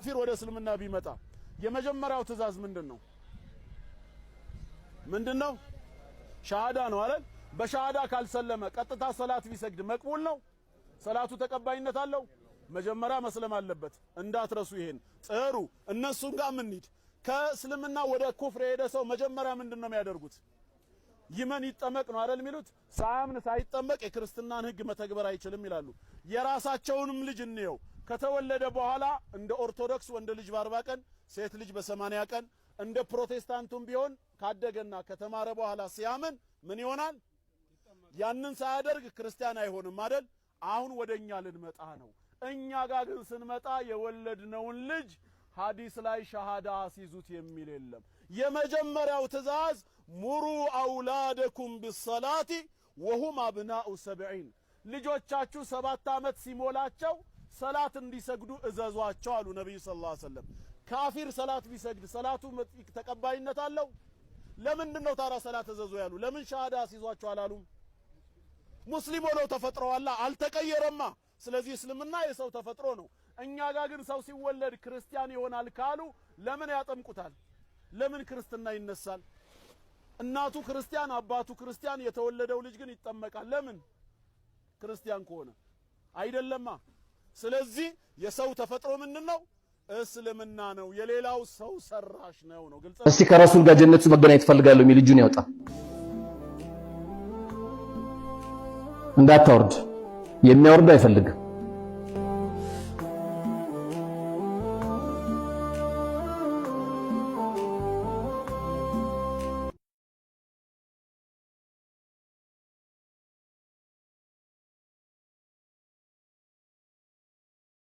ካፊር ወደ እስልምና ቢመጣ የመጀመሪያው ትእዛዝ ምንድነው? ሻሃዳ ነው አይደል? በሻሃዳ ካልሰለመ ቀጥታ ሰላት ቢሰግድ መቅቡል ነው? ሰላቱ ተቀባይነት አለው? መጀመሪያ መስለም አለበት። እንዳትረሱ ይሄን ጥሩ። እነሱን ጋር ምን እንሂድ? ከእስልምና ወደ ኩፍር የሄደ ሰው መጀመሪያ ምንድነው የሚያደርጉት? ይመን ይጠመቅ ነው አይደል የሚሉት? ሳያምን ሳይጠመቅ የክርስትናን ህግ መተግበር አይችልም ይላሉ። የራሳቸውንም ልጅ እንየው። ከተወለደ በኋላ እንደ ኦርቶዶክስ ወንድ ልጅ በ40 ቀን ሴት ልጅ በ80 ቀን እንደ ፕሮቴስታንቱም ቢሆን ካደገና ከተማረ በኋላ ሲያምን ምን ይሆናል? ያንን ሳያደርግ ክርስቲያን አይሆንም አይደል? አሁን ወደኛ ልንመጣ ነው። እኛ ጋር ግን ስንመጣ የወለድነውን ልጅ ሐዲስ ላይ ሻሃዳ አስይዙት የሚል የለም። የመጀመሪያው ትእዛዝ ሙሩ አውላደኩም ቢሰላቲ ወሁም አብናኡ 70 ልጆቻችሁ 7 ዓመት ሲሞላቸው ሰላት እንዲሰግዱ እዘዟቸው አሉ ነብዩ ሰለላሁ ዐለይሂ ወሰለም። ካፊር ሰላት ቢሰግድ ሰላቱ ተቀባይነት አለው? ለምንድነው ታራ ሰላት እዘዙ ያሉ? ለምን ሻሃዳ አስይዟቸው አላሉም? ሙስሊም ሆነው ተፈጥረዋል፣ አልተቀየረማ። ስለዚህ እስልምና የሰው ተፈጥሮ ነው። እኛ ጋር ግን ሰው ሲወለድ ክርስቲያን ይሆናል ካሉ ለምን ያጠምቁታል? ለምን ክርስትና ይነሳል? እናቱ ክርስቲያን አባቱ ክርስቲያን የተወለደው ልጅ ግን ይጠመቃል። ለምን? ክርስቲያን ከሆነ አይደለማ። ስለዚህ የሰው ተፈጥሮ ምንድነው? እስልምና ነው። የሌላው ሰው ሰራሽ ነው። ግልጽ ነው። እስቲ ከረሱል ጋር ጀነት መገናኘት ፈልጋለሁ የሚል እጁን ያውጣ። እንዳታወርድ የሚያወርድ አይፈልግም።